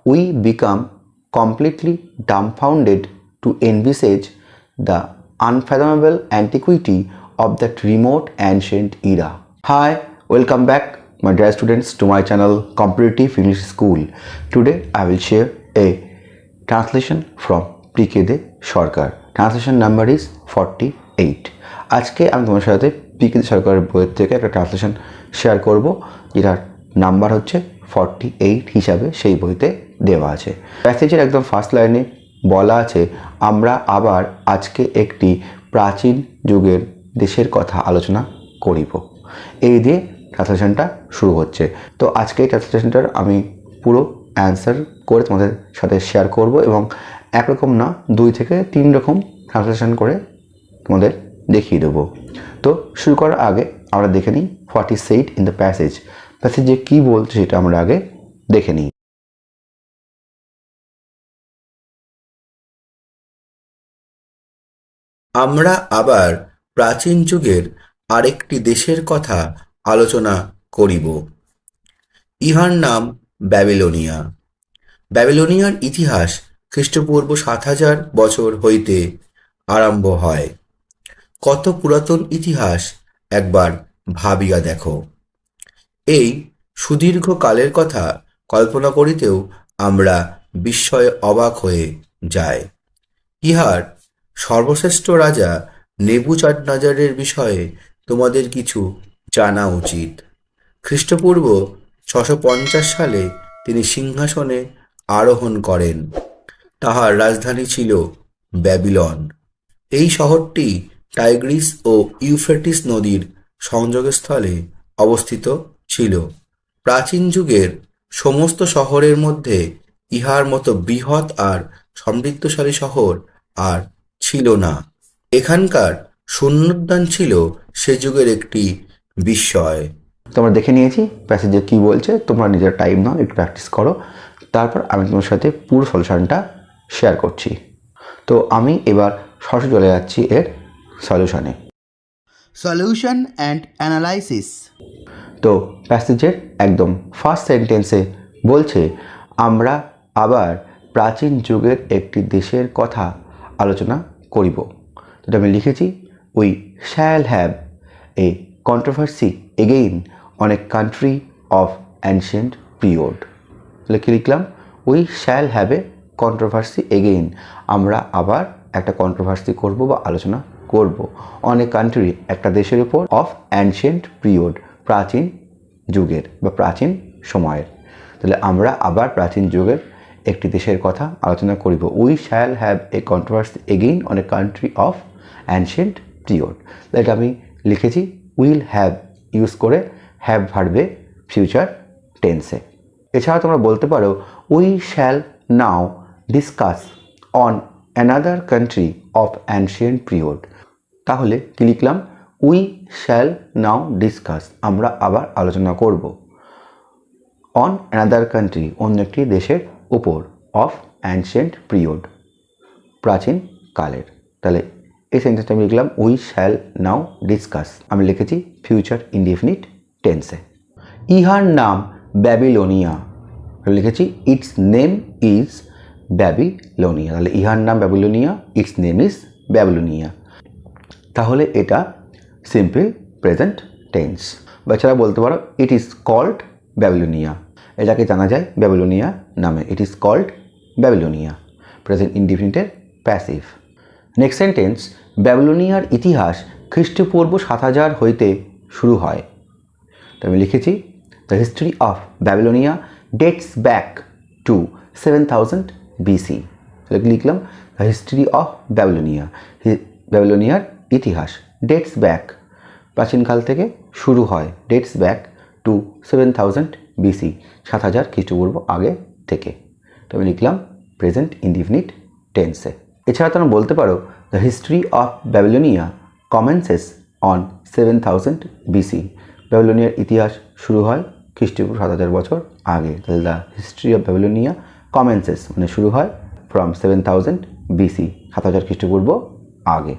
we become completely dumbfounded to envisage the unfathomable antiquity of that remote ancient era. Hi, welcome back my dear students to my channel Competitive English School. Today I will share a translation from PK de Sarkar. Translation number is 48. আজকে আমি তোমার সাথে পিকে দে সরকারের বইয়ের থেকে একটা translation share করব যেটার নাম্বার হচ্ছে 48 হিসাবে সেই বইতে দেওয়া আছে। প্যাসেজের একদম ফার্স্ট লাইনে বলা আছে, আমরা আবার আজকে একটি প্রাচীন যুগের দেশের কথা আলোচনা করিব। এই দিয়ে ট্রান্সলেশনটা শুরু হচ্ছে। তো আজকে এই ট্রান্সলেশনটার আমি পুরো অ্যান্সার করে তোমাদের সাথে শেয়ার করব এবং একরকম না 2 থেকে 3 রকম ট্রান্সলেশন করে তোমাদের দেখিয়ে দেবো। তো শুরু করার আগে আমরা দেখে নিই what is said in the প্যাসেজে কী বলছে সেটা আমরা আগে দেখে নিই। আমরা আবার প্রাচীন যুগের আরেকটি দেশের কথা আলোচনা করিব। ইহার নাম ব্যাবিলনিয়া। ব্যাবিলনিয়ার ইতিহাস খ্রিস্টপূর্ব 7000 বছর হইতে আরম্ভ হয়। কত পুরাতন ইতিহাস একবার ভাবিয়া দেখো। এই সুদীর্ঘ কালের কথা কল্পনা করিতেও আমরা বিস্ময়ে অবাক হয়ে যাই। ইহার সর্বশ্রেষ্ঠ রাজা নেবুচাডনেজারের বিষয়ে তোমাদের কিছু জানা উচিত। খ্রিস্টপূর্ব 650 সালে তিনি সিংহাসনে আরোহণ করেন। তাহার রাজধানী ছিল ব্যাবিলন। এই শহরটি টাইগ্রিস ও ইউফ্রেটিস নদীর সংযোগস্থলে অবস্থিত ছিল। প্রাচীন যুগের সমস্ত শহরের মধ্যে ইহার মতো বৃহৎ আর সমৃদ্ধশালী শহর আর ছিল না। এখানকার শূন্যোদ্যান ছিল সে যুগের একটি বিস্ময়। তোমরা দেখে নিয়েছি প্যাসেজে কী বলছে, তোমরা নিজের টাইম নাও, একটু প্র্যাকটিস করো, তারপর আমি তোমার সাথে পুরো সলিউশনটা শেয়ার করছি। তো আমি এবার সরাসরি চলে যাচ্ছি এর সলিউশনে। Solution and analysis. তো প্যাসেজের একদম ফার্স্ট সেন্টেন্সে বলছে, আমরা আবার প্রাচীন যুগের একটি দেশের কথা আলোচনা করিব। যেটা আমি লিখেছি, we shall have a controversy again on a country of ancient period. তাহলে কী লিখলাম? We shall have a controversy again, আমরা আবার একটা কন্ট্রোভার্সি করব বা আলোচনা করব অন এ কান্ট্রি, একটা দেশের উপর, অফ অ্যানশিয়েন্ট পিরিয়ড, প্রাচীন যুগের বা প্রাচীন সময়ের। তাহলে আমরা আবার প্রাচীন যুগের একটি দেশের কথা আলোচনা করিব। We shall have a controversy again on a country of ancient period. এটা আমি লিখেছি উইল হ্যাভ ইউজ করে হ্যাভ ভার্বে ফিউচার টেন্সে। এছাড়া তোমরা বলতে পারো we shall now discuss on another country of ancient period. তাহলে কি লিখলাম? উই শ্যাল নাও ডিসকাস, আমরা আবার আলোচনা করব, অন অ্যানাদার কান্ট্রি, অন্য একটি দেশের উপর, অফ অ্যানশিয়েন্ট পিরিয়ড, প্রাচীন কালের। তাহলে এই সেন্টেন্সটা আমি লিখলাম উই শ্যাল নাও ডিসকাস, আমি লিখেছি ফিউচার ইনডিফিনিট টেন্সে। ইহার নাম ব্যাবিলনিয়া, লিখেছি ইটস নেম ইজ ব্যাবিলনিয়া। তাহলে ইহার নাম ব্যাবিলনিয়া, ইটস নেম ইজ ব্যাবিলনিয়া। তাহলে এটা সিম্পল প্রেজেন্ট টেন্স। বা এছাড়া বলতে পারো ইট ইজ কল্ড ব্যাবিলনিয়া, এটাকে জানা যায় ব্যাবিলনিয়া নামে। It is called Babylonia, present ইনডিফিনিটের প্যাসিভ। নেক্সট সেন্টেন্স, ব্যাবিলনিয়ার ইতিহাস খ্রিস্টপূর্ব 7000 হইতে শুরু হয়। তো আমি লিখেছি the history of Babylonia dates back to 7000 BC। লিখলাম দ্য হিস্ট্রি অফ ব্যাবিলনিয়া, ব্যাবিলনিয়ার ইতিহাস, ডেটস ব্যাক প্রাচীনকাল থেকে শুরু হয়, ডেটস ব্যাক টু 7000 BC, 7000 খ্রিস্টপূর্ব আগে থেকে। তো আমি লিখলাম প্রেজেন্ট ইনডিফিনিট টেন্সে। এছাড়া তোমরা বলতে পারো the history of Babylonia commences on 7000 BC। ব্যাবিলনিয়ার ইতিহাস শুরু হয় খ্রিস্টপূর্ব 7000 বছর আগে। তাহলে the history of Babylonia commences মানে শুরু হয় ফ্রম 7000 BC, 7000 খ্রিস্টপূর্ব আগে।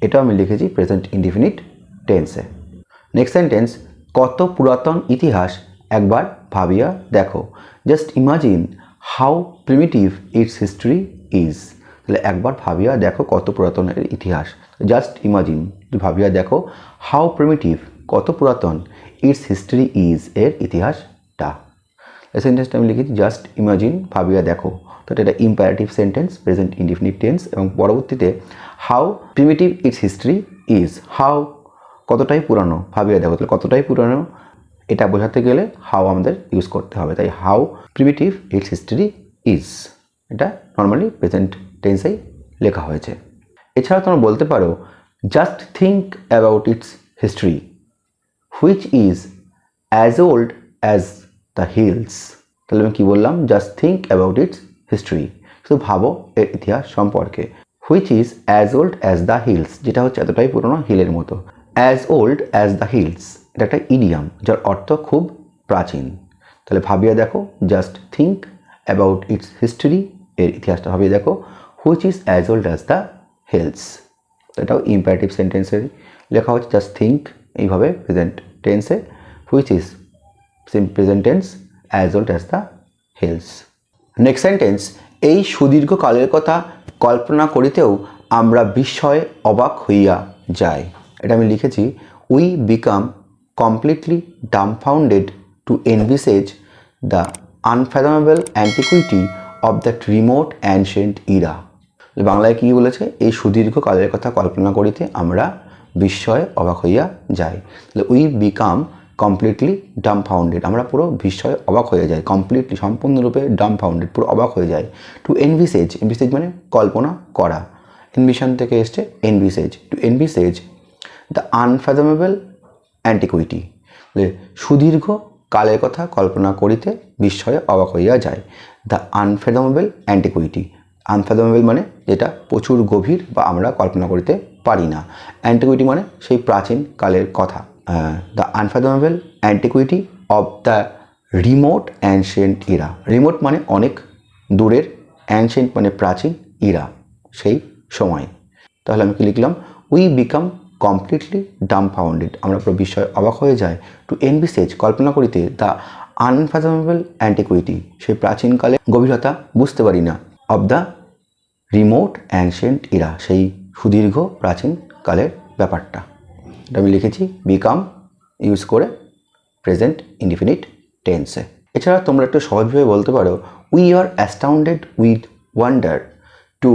এটাও আমি লিখেছি প্রেজেন্ট ইনডিফিনিট টেন্সে। নেক্সট সেন্টেন্স, কত পুরাতন ইতিহাস একবার ভাবিয়া দেখো। Just imagine how primitive its history is. তাহলে একবার ভাবিয়া দেখো কত পুরাতন এর ইতিহাস। জাস্ট ইমাজিন, ভাবিয়া দেখো হাউ প্রিমিটিভ, কত পুরাতন, ইটস হিস্ট্রি ইজ, এর ইতিহাসটা। এই সেন্টেন্সটা আমি লিখেছি জাস্ট ইমাজিন, ভাবিয়া দেখো। তো এটা imperative sentence, present indefinite tense, এবং পরবর্তীতে how primitive its history is, how কতটাই পুরানো, ভাবিয়া দেখো। তাহলে কতটাই পুরানো এটা বোঝাতে গেলে হাউ আমাদের ইউজ করতে হবে। তাই how primitive its history is, এটা নর্মালি প্রেজেন্ট টেন্সেই লেখা হয়েছে। এছাড়া তোমরা বলতে পারো just think about its history which is as old as the hills. তাহলে আমি কী বললাম, just think about its history, শুধু ভাবো এর ইতিহাস সম্পর্কে। Which is as old as the hills, যেটা হচ্ছে এতটাই পুরনো হিলের মতো। As old as the hills এটা একটা ইডিয়াম যার অর্থ খুব প্রাচীন। তাহলে ভাবিয়ে দেখো just think about its history, এর ইতিহাসটা ভাবিয়ে দেখো। Which is as old as the hills, এটাও ইম্পারেটিভ সেন্টেন্সের লেখা হচ্ছে। জাস্ট থিঙ্ক এইভাবে প্রেজেন্ট টেন্সে, which is present tense, as old as the hills. Next sentence, এই সুদীর্ঘ কালের কথা কল্পনা করিতেও আমরা বিস্ময়ে অবাক হইয়া যাই। এটা আমি লিখেছি, we become completely dumbfounded to envisage the unfathomable antiquity of that remote ancient era. বাংলায় কী বলেছে, এই সুদীর্ঘ কালের কথা কল্পনা করিতে আমরা বিস্ময়ে অবাক হইয়া যাই। তাহলে উই বিকাম কমপ্লিটলি ডাম্বফাউন্ডেড, আমরা পুরো বিস্ময়ে অবাক হয়ে যাই, কমপ্লিটলি সম্পূর্ণরূপে ডাম্বফাউন্ডেড, পুরো অবাক হয়ে যায়। টু এনভিসেজ, এনভিসেজ মানে কল্পনা করা, এনভিশন থেকে এসছে এনভিসেজ, two envisage the unfathomable antiquity, সুদীর্ঘ কালের কথা কল্পনা করিতে বিস্ময়ে অবাক হইয়া যায়। দ্য আনফ্যাথমেবল অ্যান্টিকুইটি, আনফ্যাথমেবল মানে যেটা প্রচুর গভীর বা আমরা কল্পনা করতে পারি না, অ্যান্টিকুইটি মানে সেই প্রাচীন কালের কথা। The unfathomable antiquity of the remote ancient era, remote মানে অনেক দূরের, অ্যানশিয়েন্ট মানে প্রাচীন, ইরা সেই সময়। তাহলে আমি কি লিখলাম, উই বিকাম কমপ্লিটলি ডাম্বফাউন্ডেড, আমরা পুরো বিস্ময়ে অবাক হয়ে যায়। টু এনভিসেজ, কল্পনা করিতে, দ্য আনফ্যাথমেবল অ্যান্টিকুইটি, সেই প্রাচীনকালে গভীরতা বুঝতে পারি না, of the remote ancient era, সেই সুদীর্ঘ প্রাচীন কালের ব্যাপারটা। এটা আমি লিখেছি বিকাম ইউজ করে প্রেজেন্ট ইনডিফিনিট টেন্সে। এছাড়া তোমরা একটু সহজভাবে বলতে পারো, we are astounded with wonder to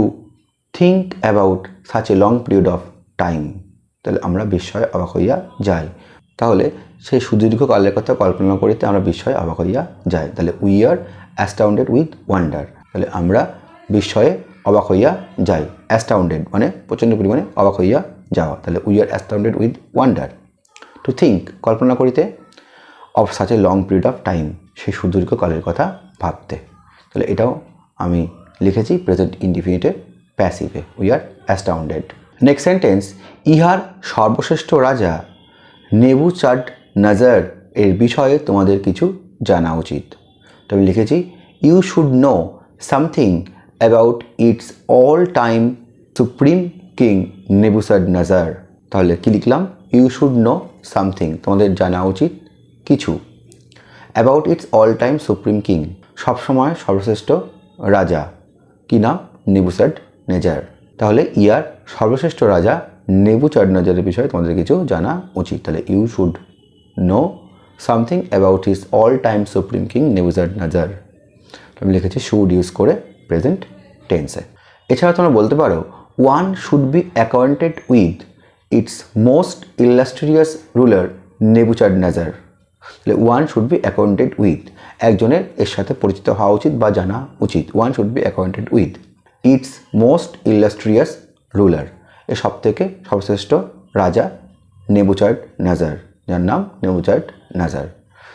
think about such a long period of time. তাহলে আমরা বিস্ময়ে অবাক হইয়া যাই, তাহলে সেই সুদীর্ঘ কালের কথা কল্পনা করিতে আমরা বিস্ময়ে অবাক হইয়া যাই। তাহলে we are astounded with wonder, তাহলে আমরা বিস্ময়ে অবাক হইয়া যাই। অ্যাস্টাউন্ডেড মানে প্রচণ্ড পরিমাণে অবাক হইয়া যাওয়া, তাহলে we are astounded with wonder. To think, কল্পনা করিতে, of such a long period of time, সেই সুদীর্ঘ কালের কথা ভাবতে। তাহলে এটাও আমি লিখেছি প্রেজেন্ট ইনডিফিনিটের প্যাসিভে, we are astounded. Next sentence, ইহার সর্বশ্রেষ্ঠ রাজা নেবুচাডনেজার এর বিষয়ে তোমাদের কিছু জানা উচিত। তো আমি লিখেছি, you should know something about its all time supreme king Nebuchadnezzar. তাহলে কী লিখলাম, ইউ শুড নো সামথিং, তোমাদের জানা উচিত কিছু, about its all time supreme king, সবসময় সর্বশ্রেষ্ঠ রাজা, কি নাম, নেবুচাডনেজার। তাহলে ইয়ার সর্বশ্রেষ্ঠ রাজা নেবুচাডনেজারের বিষয়ে তোমাদের কিছু জানা উচিত। তাহলে you should know something about his all time supreme king Nebuchadnezzar, আমি লিখেছি শুড ইউজ করে প্রেজেন্ট টেন্সে। এছাড়া তোমরা বলতে পারো, one should be acquainted with its most illustrious ruler Nebuchadnezzar. তাহলে one should be acquainted with, একজনের এর সাথে পরিচিত হওয়া উচিত বা জানা উচিত। One should be acquainted with its most illustrious ruler, এর সব থেকে সর্বশ্রেষ্ঠ রাজা নেবুচাডনেজার, যার নাম নেবুচাডনেজার।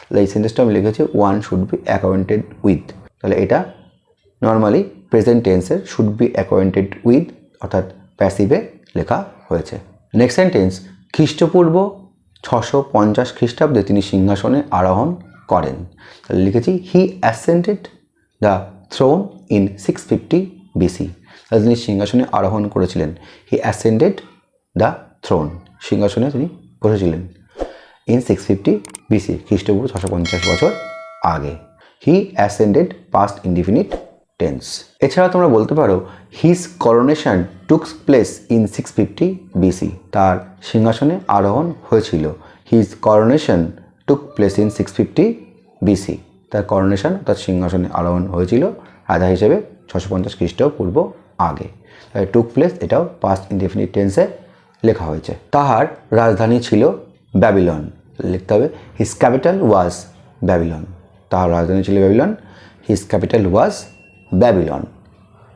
তাহলে এই সেন্টেন্সটা আমি লিখেছি, one should be acquainted with. তাহলে এটা নর্মালি প্রেজেন্ট টেন্সের শুড বি অ্যাকোয়ান্টেড উইথ অর্থাৎ প্যাসিভে লেখা হয়েছে। নেক্সট সেন্টেন্স, খ্রিস্টপূর্ব 650 খ্রিস্টাব্দে তিনি সিংহাসনে আরোহণ করেন। তাহলে লিখেছি, he ascended the throne in 650 BC। তাহলে তিনি সিংহাসনে আরোহণ করেছিলেন। হি অ্যাসেন্ডেড দ্য থ্রোন, সিংহাসনে তিনি বসেছিলেন ইন 650 BC, খ্রিস্টপূর্ব 650 বছর আগে। He ascended past indefinite tense. এছাড়া তোমরা বলতে পারো his coronation tooks place in 650 BC. তার সিংহাসনে আরোহণ হয়েছিল। His coronation took place in 650 BC. তার করোনেশন অর্থাৎ সিংহাসনে আরোহণ হয়েছিল রাজা হিসেবে 650 খ্রিস্টপূর্ব আগে। টুক প্লেস এটাও পাস্ট ইনডিফিনিট টেন্সে লেখা হয়েছে। তাহার রাজধানী ছিল ব্যাবিলন। লিখতে হবে হিজ ক্যাপিটাল ওয়াজ ব্যাবিলন। তাহার রাজধানী ছিল ব্যাবিলন। হিজ ক্যাপিটাল ওয়াজ ব্যাবিলন।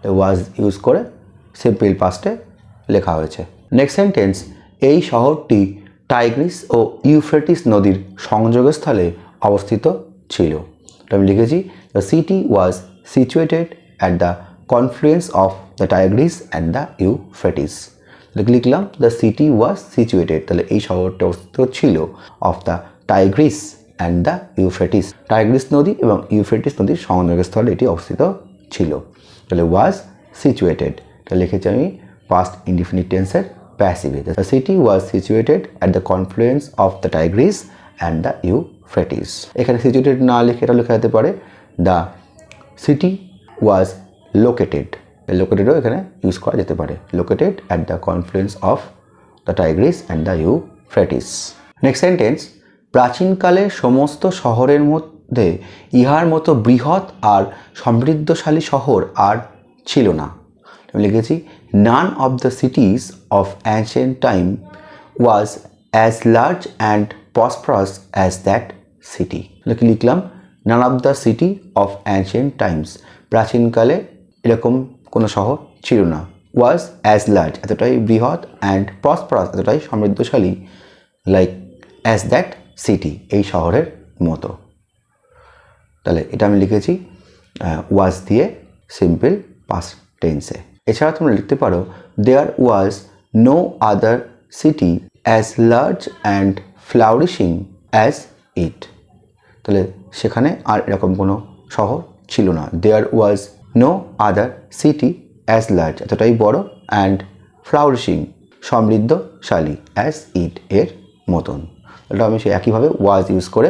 ওয়াজ ইউজ করে সিম্পল পাস্টে লেখা হয়েছে। নেক্সট সেন্টেন্স, এই শহরটি টাইগ্রিস ও ইউফ্রেটিস নদীর সংযোগস্থলে অবস্থিত ছিল। আমি লিখেছি the city was situated at the confluence of the Tigris and the Euphrates. লিখলাম দ্য সিটি ওয়াজ সিচুয়েটেড, তাহলে এই শহরটি অবস্থিত ছিল of the Tigris and the Euphrates. Tigris নদী এবং ইউফ্রেটিস নদীর সংযোগস্থলে এটি অবস্থিত ছিল। তাহলে ওয়াজ সিচুয়েটেড, তাহলে লিখেছি আমি পাস্ট ইনডিফিনিট টেন্সের প্যাসিভে। The city was situated at the confluence of the Tigris and the Euphrates. এখানে সিচুয়েটেড না লিখে এটা লেখা যেতে পারে দ্য সিটি ওয়াজ লোকেটেড। লোকেটেডও এখানে ইউজ করা যেতে পারে, located at the confluence of the Tigris and the Euphrates. Next sentence, প্রাচীনকালে সমস্ত শহরের মধ্যে ইহার মতো বৃহৎ আর সমৃদ্ধশালী শহর আর ছিল না। আমি লিখেছি none of the cities of ancient time was as large and prosperous as that city. লিখলাম none of the city of ancient times. প্রাচীনকালে এরকম কোনো শহর ছিল না। ওয়াজ অ্যাজ লার্জ এতটাই বৃহৎ, অ্যান্ড প্রসপারাস এতটাই সমৃদ্ধশালী, লাইক অ্যাজ দ্যাট সিটি এই শহরের মতো। তাহলে এটা আমি লিখেছি ওয়াজ দিয়ে সিম্পল পাস্ট টেন্সে। এছাড়া তোমরা লিখতে পারো there was no other city as large and flourishing as it. তাহলে সেখানে আর এরকম কোনো শহর ছিল না। There was no other city as large এতটাই বড়, অ্যান্ড ফ্লাউরিশিং সমৃদ্ধশালী অ্যাজ ইট এর মতন। এটা আমি সেই একইভাবে ওয়াজ ইউজ করে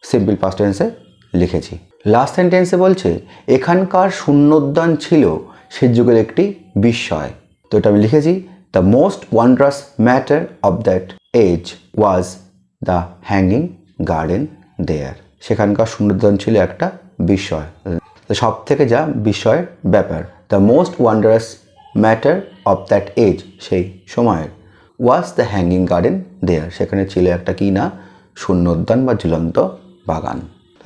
সিম্পল পাস্ট টেন্সে লিখেছি। লাস্ট সেন্টেন্সে বলছে এখানকার শূন্যোদ্যান ছিল সে যুগের একটি বিস্ময়। তো এটা আমি লিখেছি the most wondrous matter of that age was the hanging garden there. সেখানকার শূন্যোদ্যান ছিল একটা বিস্ময়, সব থেকে যা বিস্ময়ের ব্যাপার। The most wondrous matter of that age সেই সময়ের was the hanging garden there. সেখানে ছিল একটা কি না শূন্যোদ্যান বা ঝুলন্ত বাগান।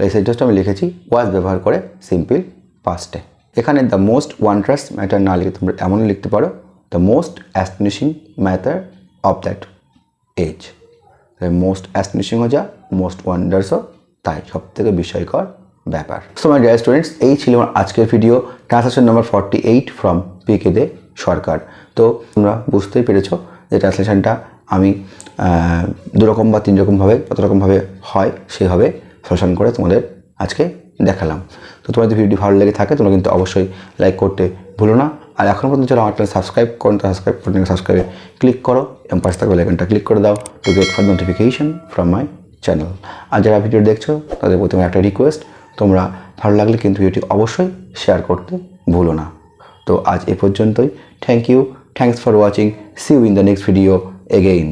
এই সেন্টেন্সটা আমি লিখেছি ওয়াজ ব্যবহার করে সিম্পল পাস্টে। এখানে দ্য মোস্ট ওয়ান্ডারাস ম্যাটার না লিখে তোমরা এমনই লিখতে পারো the most astonishing matter of that age. Most অ্যাস্টনিশিংও যা, মোস্ট ওয়ান্ডার্সও তাই, সব থেকে বিস্ময়কর ব্যাপার। সো মাই ডিয়ার স্টুডেন্টস, এই ছিল আমার আজকের video, translation number 48 from PK দে সরকার। তো তোমরা বুঝতেই পেরেছো যে ট্রান্সলেশনটা আমি দুরকম বা তিন রকমভাবে যত রকমভাবে হয় সেভাবে সলিউশন করে তোমাদের আজকে দেখালাম। তো তোমাদের ভিডিওটি ভালো লেগে থাকে তোমরা কিন্তু অবশ্যই লাইক করতে ভুলো না। আর এখনও পর্যন্ত যারা আমার চ্যানেল সাবস্ক্রাইব করুন, সাবস্ক্রাইব করুন, সাবস্ক্রাইবে ক্লিক করো এবং পাশে থাকা বেল আইকনটা ক্লিক করে দাও to get far notification from my channel. আর যারা ভিডিও দেখছো তাদের প্রতি আমার একটা রিকোয়েস্ট, তোমরা ভালো লাগলে কিন্তু ভিডিওটি অবশ্যই শেয়ার করতে ভুলো না। তো আজ এ পর্যন্তই। Thank you, thanks for watching, see you in the next video again.